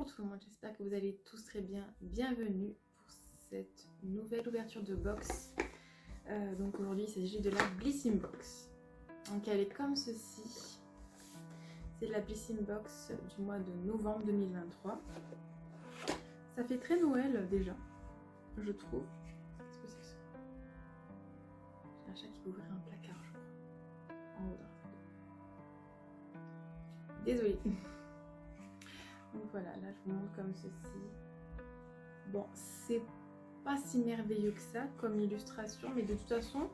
tout le monde, j'espère que vous allez tous très bien. Bienvenue pour cette nouvelle ouverture de box. Donc aujourd'hui il s'agit de la Blissing Box. Donc elle est comme ceci. C'est la Blissing Box du mois de novembre 2023. Ça fait très Noël déjà, je trouve. Qu'est-ce que c'est que ça? J'ai un chat qui veut ouvrir un placard, je crois. En haut d'un. Désolée. Donc voilà, là je vous montre comme ceci. Bon, c'est pas si merveilleux que ça comme illustration, mais de toute façon,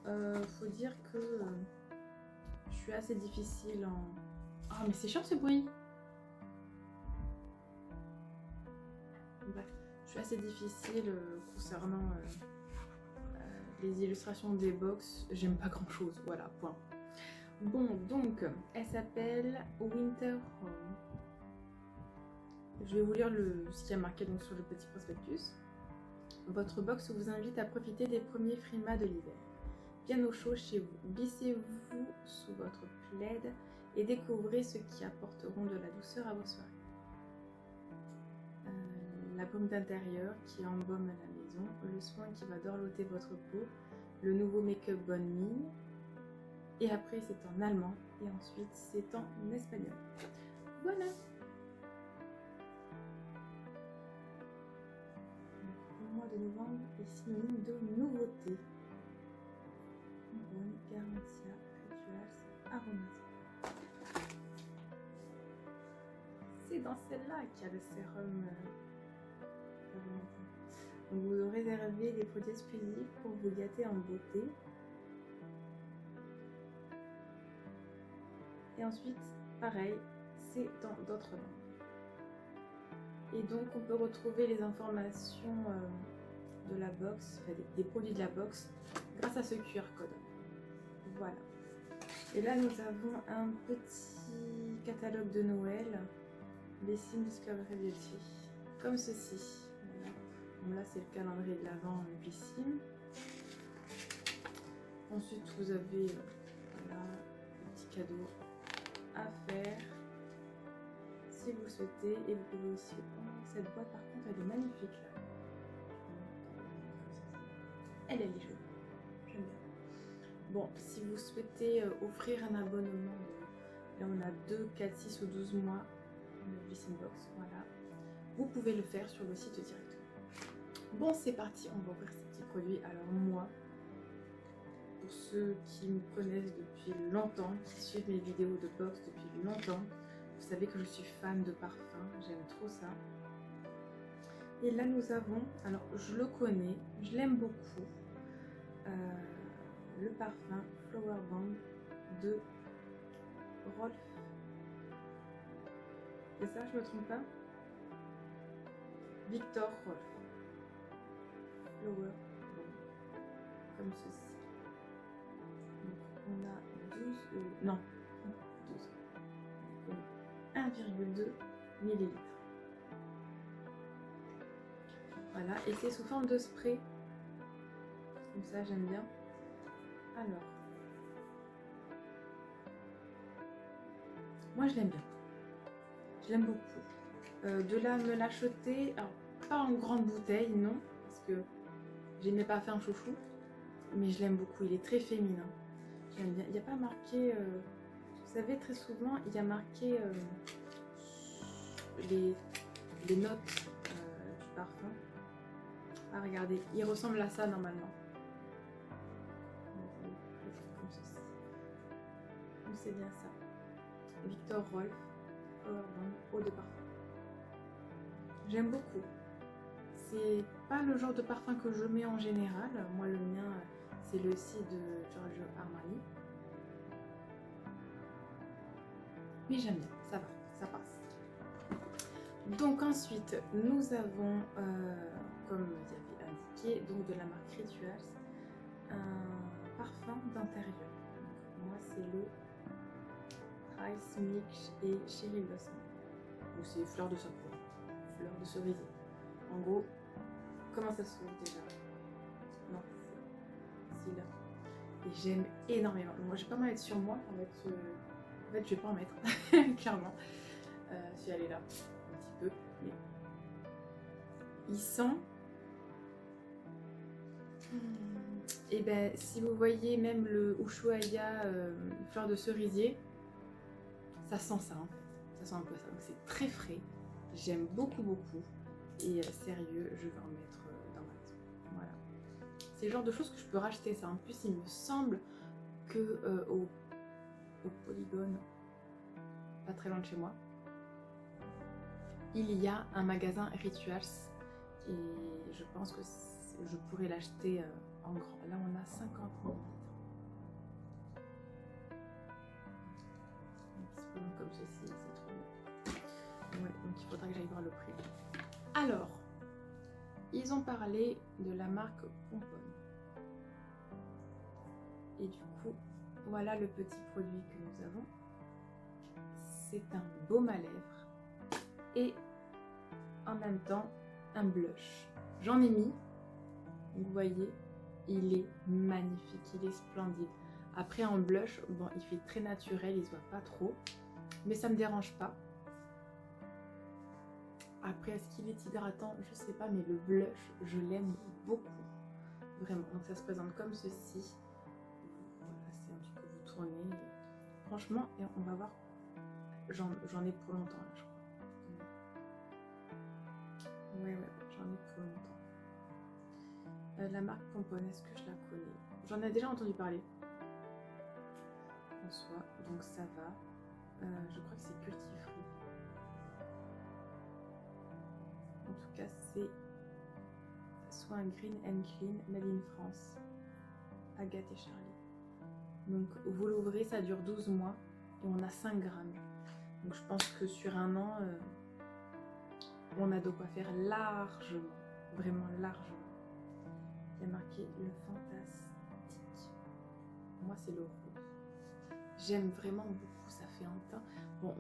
faut dire que je suis assez difficile en... Ah, mais c'est chiant ce bruit. Bref, je suis assez difficile concernant les illustrations des box. J'aime pas grand chose, voilà, point. Bon, donc, elle s'appelle Winter Home. Je vais vous lire ce qui a marqué donc sur le petit prospectus. Votre box vous invite à profiter des premiers frimas de l'hiver. Bien au chaud chez vous, glissez-vous sous votre plaid et découvrez ce qui apporteront de la douceur à vos soirées. La baume d'intérieur qui embaume la maison, le soin qui va dorloter votre peau, le nouveau make-up bonne mine. Et après c'est en allemand et ensuite c'est en espagnol. Voilà. Le mois de novembre est synonyme de nouveauté. Bonne, Garantia, Rituals, Aromas. C'est dans celle-là qu'il y a le sérum aromatisé. Donc vous réservez des produits exclusifs pour vous gâter en beauté. Et ensuite, pareil, c'est dans d'autres langues. Et donc on peut retrouver les informations de la box, enfin, des produits de la box, grâce à ce QR code. Voilà. Et là nous avons un petit catalogue de Noël, Blissing Discovery Beauty, comme ceci. Voilà. Bon, là c'est le calendrier de l'Avent Blissing. Ensuite vous avez voilà, un petit cadeau à faire si vous souhaitez, et vous pouvez aussi... Oh, cette boîte par contre elle est magnifique là. Elle est jolie, j'aime bien. Bon, si vous souhaitez offrir un abonnement, là on a 2, 4, 6 ou 12 mois de Blissing Box, voilà. Vous pouvez le faire sur le site directement. Bon, c'est parti, on va ouvrir ces petits produits. Alors moi, pour ceux qui me connaissent depuis longtemps, qui suivent mes vidéos de box depuis longtemps, vous savez que je suis fan de parfum, j'aime trop ça. Et là nous avons, alors je le connais, je l'aime beaucoup, le parfum Flower Bomb de Rolf. C'est ça, je me trompe pas? Victor Rolf. Flower Bomb, comme ceci. Donc on a 12, non, 12. 1,2 ml. Voilà, et c'est sous forme de spray. Comme ça, j'aime bien. Alors, moi je l'aime bien. Je l'aime beaucoup. De là me l'acheter, alors pas en grande bouteille, non, parce que j'aimais pas faire un chouchou, mais je l'aime beaucoup. Il est très féminin. J'aime bien. Il n'y a pas marqué. Vous savez, très souvent, il y a marqué les notes du parfum. Ah, regardez, il ressemble à ça normalement. Comme ceci. Donc c'est bien ça. Victor Rolf, Flower Bomb, eau de parfum. J'aime beaucoup. C'est pas le genre de parfum que je mets en général. Moi, le mien, c'est le site de Giorgio Armani. Mais j'aime bien, ça va, ça passe. Donc ensuite, nous avons, comme vous avez indiqué, donc de la marque Rituals, un parfum d'intérieur. Moi, c'est le Rice Milk et Cherry Blossom. Donc c'est fleur de sapin, fleur de cerisier. En gros, comment ça se trouve déjà? Non, c'est là. Et j'aime énormément. Moi, je vais pas m'en mettre sur moi, en fait, je vais pas en mettre, clairement. Si elle est là, un petit peu. plaît. Il sent... Et ben si vous voyez même le Ushuaïa fleur de cerisier, ça sent ça en fait. Ça sent un peu ça. Donc c'est très frais. J'aime beaucoup beaucoup. Et sérieux, je vais en mettre dans ma maison. Voilà. C'est le genre de choses que je peux racheter ça. En plus, il me semble que au Polygone, pas très loin de chez moi, il y a un magasin Rituals. Et je pense que je pourrais l'acheter en grand. Là, on a 50 ml. Comme ceci, c'est trop bien. Ouais, donc il faudra que j'aille voir le prix. Alors, ils ont parlé de la marque Pomponne. Et du coup, voilà le petit produit que nous avons. C'est un baume à lèvres et en même temps un blush. J'en ai mis, vous voyez, il est magnifique, il est splendide. Après en blush, bon, il fait très naturel, il se voit pas trop, mais ça me dérange pas. Après, est-ce qu'il est hydratant? Je sais pas, mais le blush, je l'aime beaucoup, vraiment. Donc ça se présente comme ceci. Voilà, c'est un petit peu vous tournez. Franchement, et on va voir. J'en ai pour longtemps là, je crois. Ouais, j'en ai pour longtemps. La marque Pomponne, est-ce que je la connais? J'en ai déjà entendu parler. En soi, donc ça va. Je crois que c'est Cultifruit. En tout cas, c'est soit un Green and Clean Made in France. Agathe et Charlie. Donc vous l'ouvrez, ça dure 12 mois et on a 5 grammes. Donc je pense que sur un an, on a de quoi faire largement, vraiment largement. Il y a marqué le fantastique. Moi c'est le rose. J'aime vraiment beaucoup, ça fait un teint. Bon,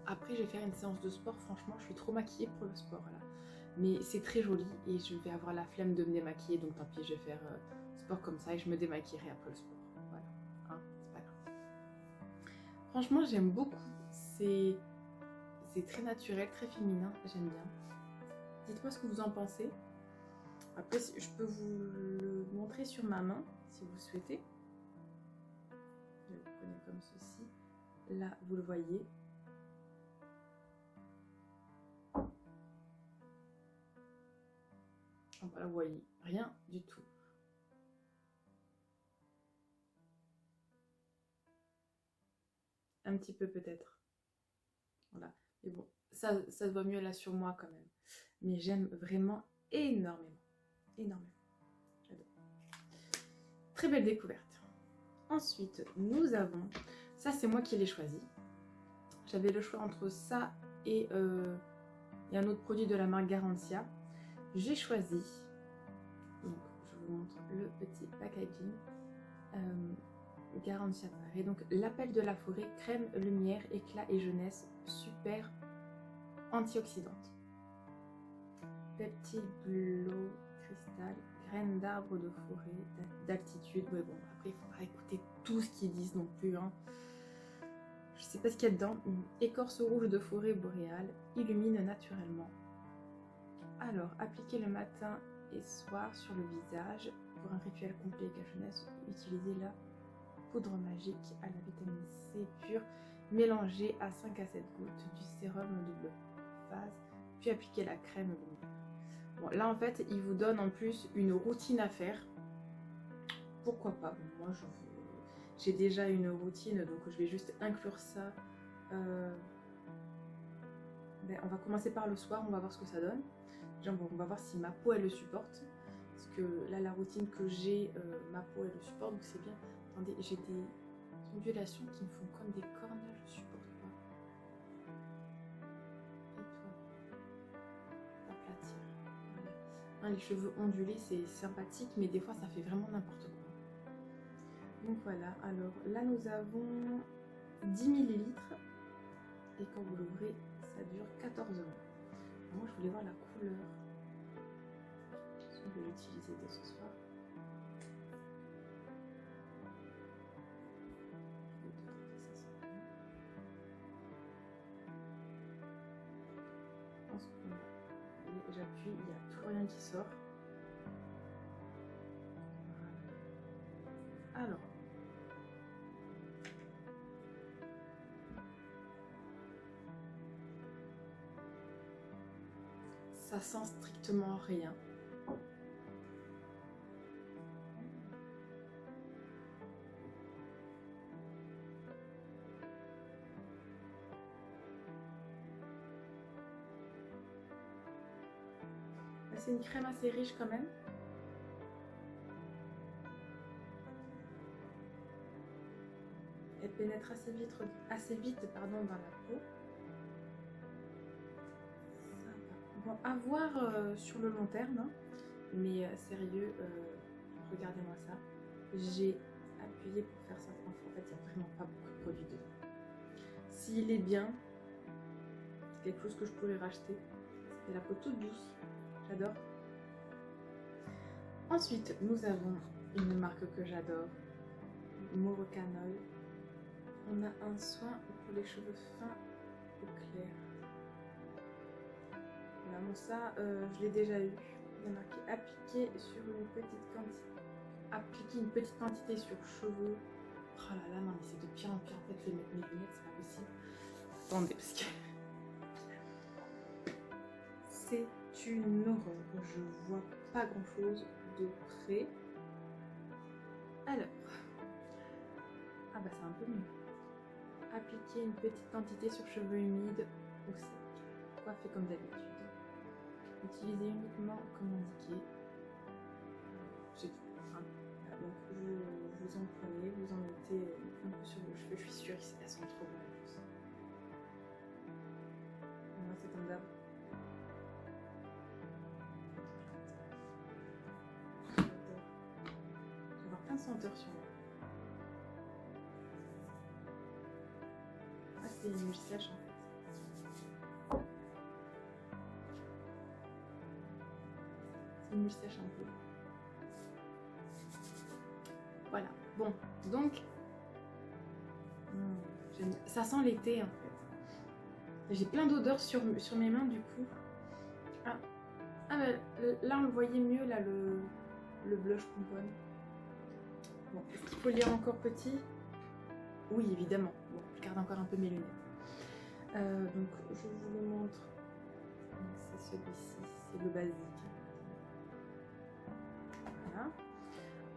après je vais faire une séance de sport, franchement je suis trop maquillée pour le sport là. Mais c'est très joli et je vais avoir la flemme de me démaquiller, donc tant pis, je vais faire sport comme ça et je me démaquillerai après le sport. Voilà, hein, c'est pas grave. Franchement j'aime beaucoup. C'est très naturel, très féminin, j'aime bien. Dites-moi ce que vous en pensez. Après, je peux vous le montrer sur ma main, si vous souhaitez. Je le prenez comme ceci. Là, vous le voyez. Voilà, vous voyez, rien du tout. Un petit peu peut-être. Voilà. Mais bon, ça se voit mieux là sur moi quand même. Mais j'aime vraiment énormément. Énormément. J'adore. Très belle découverte. Ensuite, nous avons... Ça, c'est moi qui l'ai choisi. J'avais le choix entre ça et un autre produit de la marque Garantia. J'ai choisi... Donc, je vous montre le petit packaging. Garantia Paris. Et donc, l'appel de la forêt, crème, lumière, éclat et jeunesse, super antioxydante. Peptide Glow Cristal, graines d'arbres de forêt, d'altitude. Ouais, bon, après, il faudra écouter tout ce qu'ils disent non plus. Hein. Je sais pas ce qu'il y a dedans. Écorce rouge de forêt boréale, illumine naturellement. Alors, appliquez le matin et soir sur le visage. Pour un rituel complet avec la jeunesse, utilisez la poudre magique à la vitamine C pure, mélangée à 5 à 7 gouttes du sérum double phase, puis appliquez la crème lumière. Bon, là en fait, il vous donne en plus une routine à faire. Pourquoi pas? Bon, moi, j'ai déjà une routine, donc je vais juste inclure ça. On va commencer par le soir, on va voir ce que ça donne. Genre, on va voir si ma peau elle le supporte. Parce que là, la routine que j'ai, ma peau elle le supporte, donc c'est bien. Attendez, j'ai des ondulations qui me font comme des cornes, je supporte pas. Et toi, t'aplatir. Voilà. Hein, les cheveux ondulés, c'est sympathique, mais des fois, ça fait vraiment n'importe quoi. Donc voilà, alors là, nous avons 10 ml. Et quand vous l'ouvrez, ça dure 14 mois. Moi, je voulais voir la couleur. Je vais l'utiliser dès ce soir. Je pense j'appuie, il n'y a toujours rien qui sort. Voilà. Alors. Ça sent strictement rien. C'est une crème assez riche quand même. Elle pénètre assez vite pardon, dans la peau. Bon, à voir sur le long terme, hein. Mais sérieux, regardez-moi ça. J'ai appuyé pour faire ça. En fait, il n'y a vraiment pas beaucoup de produits dedans. S'il est bien, c'est quelque chose que je pourrais racheter. C'est la peau toute douce. J'adore. Ensuite, nous avons une marque que j'adore, Morocanol. On a un soin pour les cheveux fins ou clairs. Voilà, bon ça, je l'ai déjà eu. Il y a marqué appliquer sur une petite quantité. Appliquer une petite quantité sur cheveux. Oh là là, non mais c'est de pire en pire. En fait, je vais mettre mes lunettes, c'est pas possible. Attendez, parce que c'est une horreur. Je vois pas grand chose de près. Alors, ah bah c'est un peu mieux. Appliquer une petite quantité sur cheveux humides ou secs. Coiffer comme d'habitude. Utilisez uniquement comme indiqué. C'est tout. Hein. Donc vous en prenez, vous en mettez un peu sur vos cheveux. Je suis sûre qu'elles sont trop bonnes en plus. Moi c'est comme d'hab. J'ai avoir plein de senteurs sur moi. Ah, c'est une huile sèche en fait. C'est une huile sèche un peu. Voilà. Bon, donc ça sent l'été en fait. J'ai plein d'odeurs sur mes mains du coup. Ah, là on le voyait mieux là le blush pomponne. Bon, est-ce qu'il faut lire encore petit? Oui, évidemment. Bon, je garde encore un peu mes lunettes. Donc, je vous le montre. C'est celui-ci, c'est le basique. Voilà.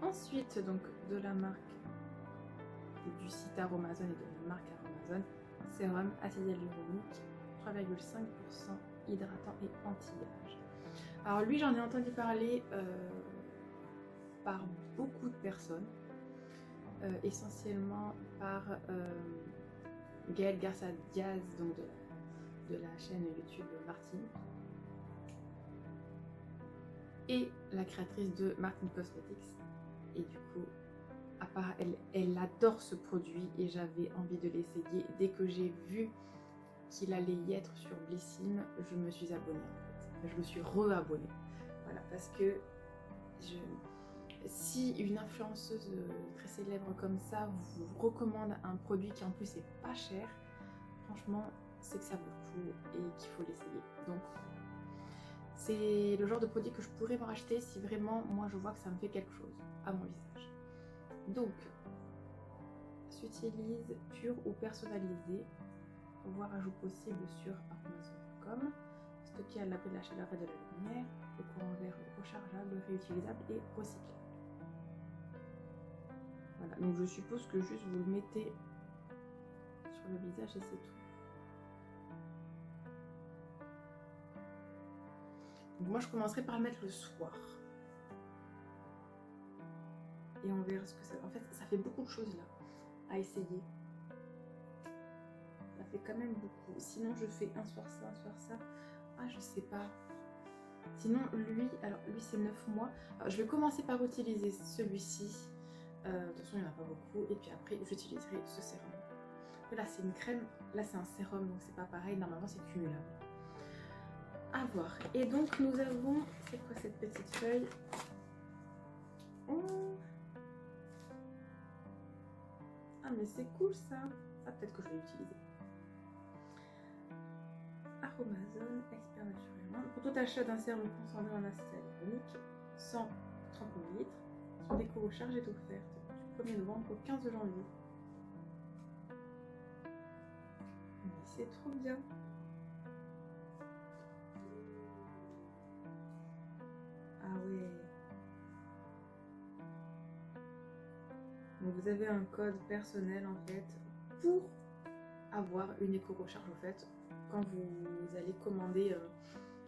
Ensuite, donc, de la marque du site Aromazone et de la marque Aromazone, sérum acide hyaluronique, 3,5% hydratant et anti-âge. Alors lui, j'en ai entendu parler par beaucoup de personnes. Essentiellement par Gaëlle Garcia Diaz, donc de la chaîne YouTube Martine, et la créatrice de Martine Cosmetics. Et du coup, à part elle adore ce produit et j'avais envie de l'essayer. Dès que j'ai vu qu'il allait y être sur Blissim, je me suis abonnée en fait. Je me suis re-abonnée. Voilà, parce que si une influenceuse très célèbre comme ça vous recommande un produit qui en plus est pas cher, franchement c'est que ça vaut le coup et qu'il faut l'essayer. Donc c'est le genre de produit que je pourrais me racheter si vraiment moi je vois que ça me fait quelque chose à mon visage. Donc s'utilise pur ou personnalisé, voir ajout possible sur Amazon.com, stocké à l'abri de la chaleur et de la lumière, le courant vert rechargeable, réutilisable et recyclable. Voilà, donc je suppose que juste vous le mettez sur le visage et c'est tout. Donc moi je commencerai par le mettre le soir. Et on verra ce que ça... En fait, ça fait beaucoup de choses là à essayer. Ça fait quand même beaucoup. Sinon je fais un soir ça, un soir ça. Ah je sais pas. Sinon lui, alors lui c'est 9 mois. Alors, je vais commencer par utiliser celui-ci. De toute façon il n'y en a pas beaucoup. Et puis après j'utiliserai ce sérum. Là c'est une crème, là c'est un sérum donc c'est pas pareil. Normalement c'est cumulable. À voir. Et donc nous avons, c'est quoi cette petite feuille? Oh. Ah mais c'est cool ça. Ça peut-être que je vais l'utiliser. Chromazone, expert naturellement. Pour tout achat d'un sérum concentré en acide hyaluronique, 130 ml, son déco-recharge est offerte du 1er novembre au 15 janvier. Mais c'est trop bien. Ah ouais. Donc vous avez un code personnel en fait pour avoir une éco-recharge en fait quand vous allez commander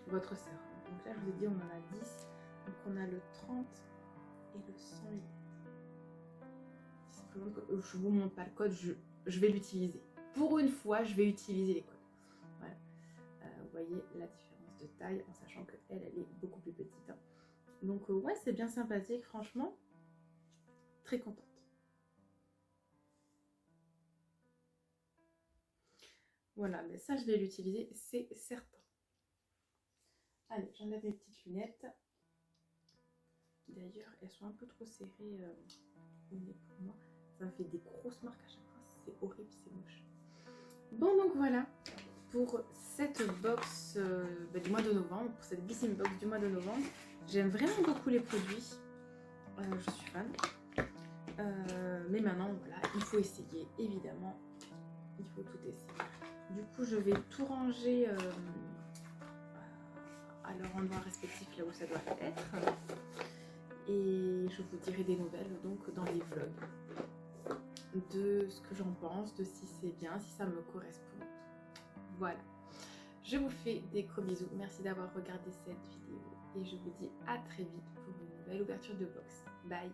votre sérum. Donc là je vous ai dit on en a 10, donc on a le 30 et le 100 ml. Je vous montre pas le code, je vais l'utiliser. Pour une fois je vais utiliser les codes. Voilà. Vous voyez la différence de taille en sachant qu'elle est beaucoup plus petite. Hein. Donc ouais c'est bien sympathique franchement, très contente. Voilà, mais ça je vais l'utiliser, c'est certain. Allez, j'enlève mes petites lunettes. D'ailleurs, elles sont un peu trop serrées au nez pour moi. Ça me fait des grosses marques à chaque fois. C'est horrible, c'est moche. Bon, donc voilà pour cette box du mois de novembre, pour cette Blissim Box du mois de novembre. J'aime vraiment beaucoup les produits. Je suis fan. Mais maintenant, voilà, il faut essayer, évidemment. Il faut tout essayer. Du coup, je vais tout ranger à leur endroit respectif, là où ça doit être. Et je vous dirai des nouvelles donc dans les vlogs de ce que j'en pense, de si c'est bien, si ça me correspond. Voilà. Je vous fais des gros bisous. Merci d'avoir regardé cette vidéo. Et je vous dis à très vite pour une nouvelle ouverture de box. Bye!